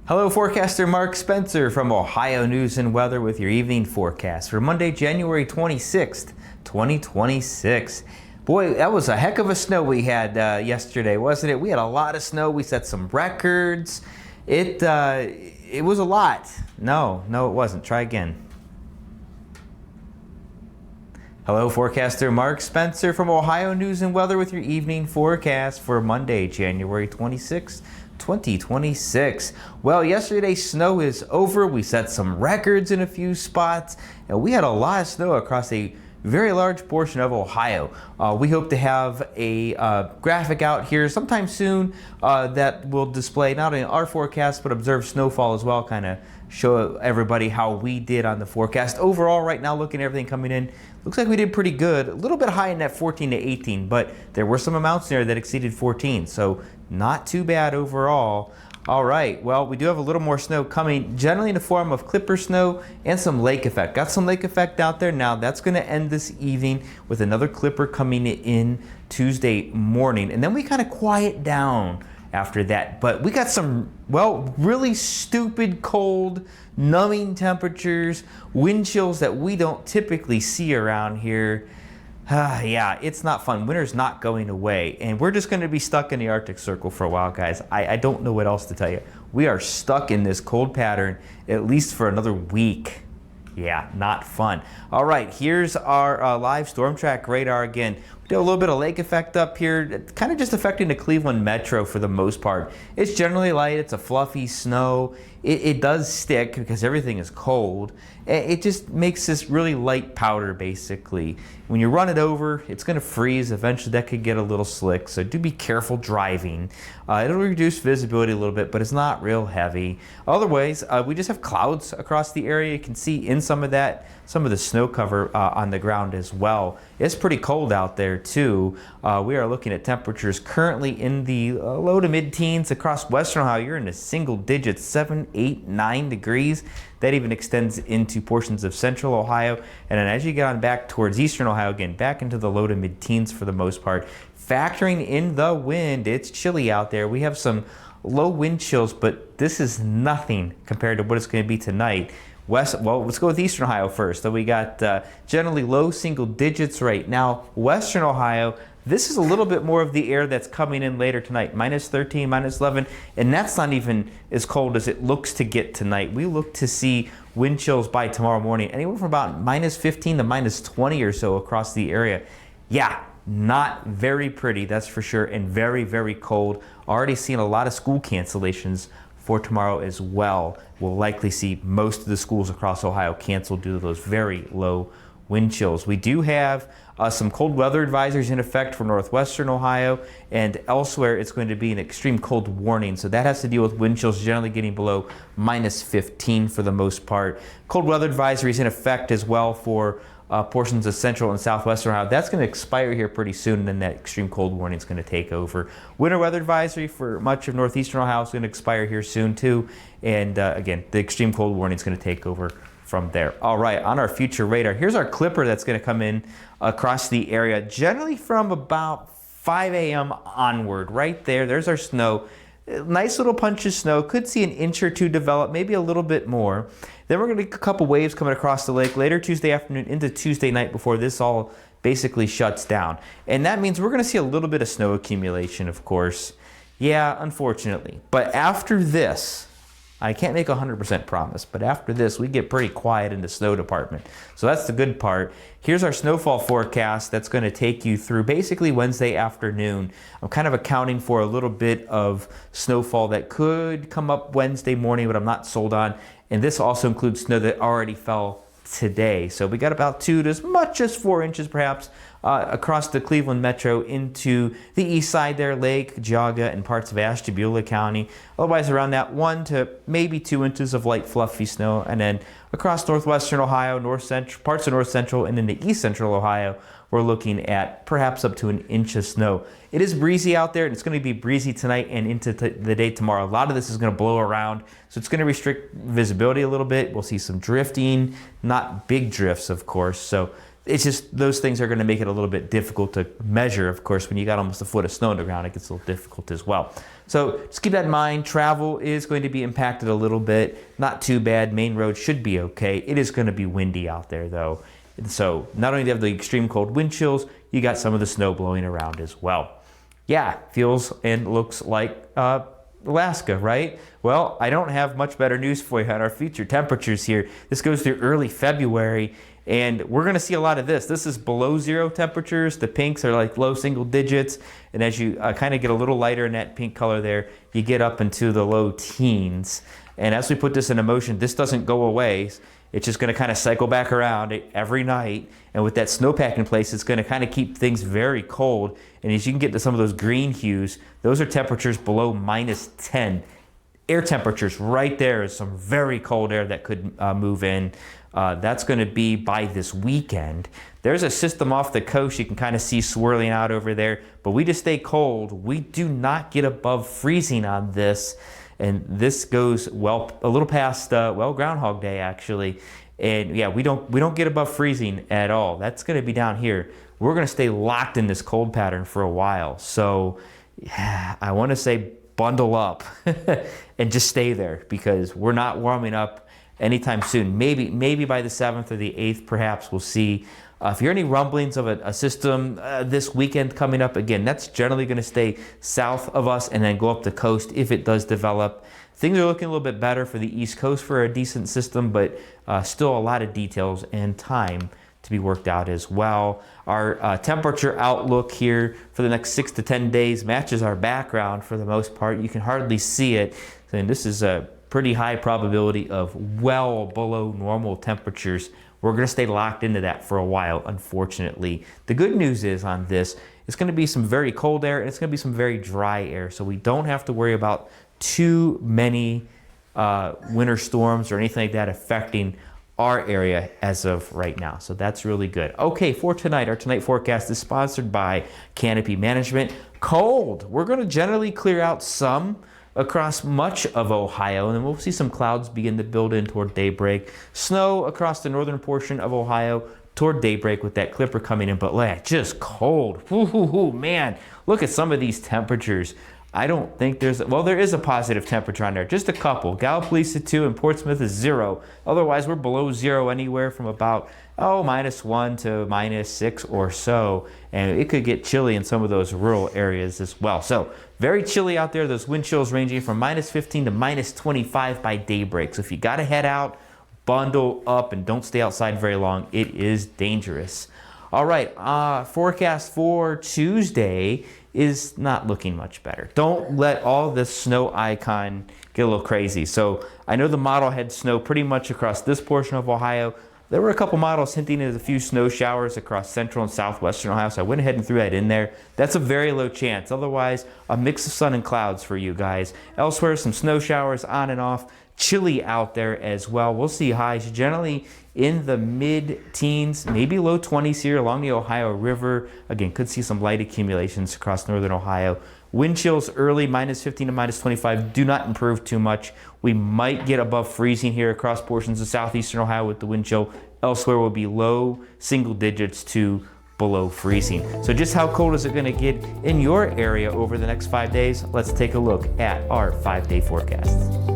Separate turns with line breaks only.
Hello, forecaster Mark Spencer from Ohio News and Weather with your evening forecast for Monday, January 26th, 2026. Boy, that was a heck of a snow we had yesterday, wasn't it? We had a lot of snow. We set some records. It was a lot. No, it wasn't. Try again. Hello, forecaster Mark Spencer from Ohio News and Weather with your evening forecast for Monday, January 26th. 2026. Well, yesterday's snow is over. We set some records in a few spots, and we had a lot of snow across a very large portion of Ohio. We hope to have a graphic out here sometime soon that will display not only our forecast but observed snowfall as well, kind of show everybody how we did on the forecast. Overall, right now, looking at everything coming in, looks like we did pretty good. A little bit high in that 14 to 18, but there were some amounts there that exceeded 14, so not too bad overall. All right, well, we do have a little more snow coming, generally in the form of clipper snow and some lake effect. Got some lake effect out there now. That's going to end this evening with another clipper coming in Tuesday morning, and then we kind of quiet down after that. But we got some, well, really stupid cold, numbing temperatures, wind chills that we don't typically see around here. Yeah, it's not fun. Winter's not going away, and we're just going to be stuck in the Arctic Circle for a while, guys. I don't know what else to tell you. We are stuck in this cold pattern at least for another week. Yeah, not fun. All right, here's our live storm track radar again. We do a little bit of lake effect up here, kind of just affecting the Cleveland metro for the most part. It's generally light. It's a fluffy snow. It does stick because everything is cold. It just makes this really light powder, basically. When you run it over, it's going to freeze. Eventually, that could get a little slick, so do be careful driving. It'll reduce visibility a little bit, but it's not real heavy. Otherwise, we just have clouds across the area. You can see in some of the snow cover on the ground as well. It's pretty cold out there, too. We are looking at temperatures currently in the low to mid-teens across western Ohio. You're in the single digits, 7, 8, 9 degrees. That even extends into portions of central Ohio. And then as you get on back towards eastern Ohio, again, back into the low to mid-teens for the most part. Factoring in the wind, it's chilly out there. We have some low wind chills, but this is nothing compared to what it's going to be tonight. Well, let's go with eastern Ohio first. So we got generally low single digits right now. Western Ohio, this is a little bit more of the air that's coming in later tonight. Minus 13, minus 11, and that's not even as cold as it looks to get tonight. We look to see wind chills by tomorrow morning, anywhere from about minus 15 to minus 20 or so across the area. Yeah, not very pretty, that's for sure, and very, very cold. Already seeing a lot of school cancellations for tomorrow as well. We'll likely see most of the schools across Ohio canceled due to those very low wind chills. We do have some cold weather advisories in effect for northwestern Ohio, and elsewhere it's going to be an extreme cold warning. So that has to deal with wind chills generally getting below minus 15 for the most part. Cold weather advisories in effect as well for portions of central and southwestern Ohio. That's going to expire here pretty soon, and then that extreme cold warning is going to take over. Winter weather advisory for much of northeastern Ohio is going to expire here soon too, and again, the extreme cold warning is going to take over from there. All right, on our future radar, here's our clipper that's going to come in across the area, generally from about 5 a.m. onward. Right there, there's our snow. Nice little punch of snow. Could see an inch or two develop, maybe a little bit more. Then we're going to get a couple waves coming across the lake later Tuesday afternoon into Tuesday night before this all basically shuts down. And that means we're going to see a little bit of snow accumulation, of course. Yeah, unfortunately. But after this, I can't make a 100% promise, but after this, we get pretty quiet in the snow department. So that's the good part. Here's our snowfall forecast that's going to take you through basically Wednesday afternoon. I'm kind of accounting for a little bit of snowfall that could come up Wednesday morning, but I'm not sold on. And this also includes snow that already fell today. So we got about 2 to as much as 4 inches perhaps across the Cleveland metro into the east side there, Lake, Geauga, and parts of Ashtabula County. Otherwise around that 1 to maybe 2 inches of light fluffy snow. And then across northwestern Ohio, north central, parts of north central, and into east central Ohio, we're looking at perhaps up to an inch of snow. It is breezy out there, and it's going to be breezy tonight and into the day tomorrow. A lot of this is going to blow around, so it's going to restrict visibility a little bit. We'll see some drifting, not big drifts, of course. So it's just those things are going to make it a little bit difficult to measure. Of course, when you got almost a foot of snow on the ground, it gets a little difficult as well. So just keep that in mind. Travel is going to be impacted a little bit. Not too bad. Main road should be okay. It is going to be windy out there though. And so not only do you have the extreme cold wind chills, you got some of the snow blowing around as well. Yeah, feels and looks like Alaska, right? Well, I don't have much better news for you on our future temperatures here. This goes through early February, and we're going to see a lot of this. This is below zero temperatures. The pinks are like low single digits, and as you kind of get a little lighter in that pink color there, you get up into the low teens. And as we put this into motion, this doesn't go away. It's just going to kind of cycle back around every night. And with that snowpack in place, it's going to kind of keep things very cold. And as you can get to some of those green hues, those are temperatures below -10. Air temperatures right there is some very cold air that could move in. That's going to be by this weekend. There's a system off the coast you can kind of see swirling out over there, but we just stay cold. We do not get above freezing on this. And this goes well a little past Groundhog Day actually, and yeah, we don't get above freezing at all. That's going to be down here. We're going to stay locked in this cold pattern for a while. So yeah, I want to say bundle up and just stay there because we're not warming up anytime soon. Maybe by the 7th or the 8th, perhaps we'll see. If you hear any rumblings of a system this weekend coming up, again, that's generally going to stay south of us and then go up the coast if it does develop. Things are looking a little bit better for the East Coast for a decent system, but still a lot of details and time to be worked out as well. Our temperature outlook here for the next 6 to 10 days matches our background for the most part. You can hardly see it, and this is a pretty high probability of well below normal temperatures. We're going to stay locked into that for a while, unfortunately. The good news is on this, it's going to be some very cold air and it's going to be some very dry air. So we don't have to worry about too many winter storms or anything like that affecting our area as of right now. So that's really good. Okay, for tonight, our tonight forecast is sponsored by Canopy Management. Cold. We're going to generally clear out some across much of Ohio, and then we'll see some clouds begin to build in toward daybreak. Snow across the northern portion of Ohio toward daybreak with that clipper coming in, but just cold. Man, look at some of these temperatures. I don't think there is a positive temperature on there, just a couple. Gallipolis 2 and Portsmouth is 0. Otherwise, we're below 0 anywhere from about -1 to -6 or so, and it could get chilly in some of those rural areas as well. So very chilly out there. Those wind chills ranging from -15 to -25 by daybreak. So if you got to head out, bundle up and don't stay outside very long. It is dangerous. All right, forecast for Tuesday is not looking much better. Don't let all this snow icon get a little crazy. So I know the model had snow pretty much across this portion of Ohio. There were a couple models hinting at a few snow showers across central and southwestern Ohio, so I went ahead and threw that in there. That's a very low chance. Otherwise, a mix of sun and clouds for you guys. Elsewhere, some snow showers on and off. Chilly out there as well. We'll see highs generally in the mid-teens, maybe low 20s here along the Ohio River. Again, could see some light accumulations across northern Ohio. Wind chills early, -15 to -25, do not improve too much. We might get above freezing here across portions of southeastern Ohio with the wind chill. Elsewhere will be low single digits to below freezing. So just how cold is it going to get in your area over the next 5 days? Let's take a look at our 5-day forecast.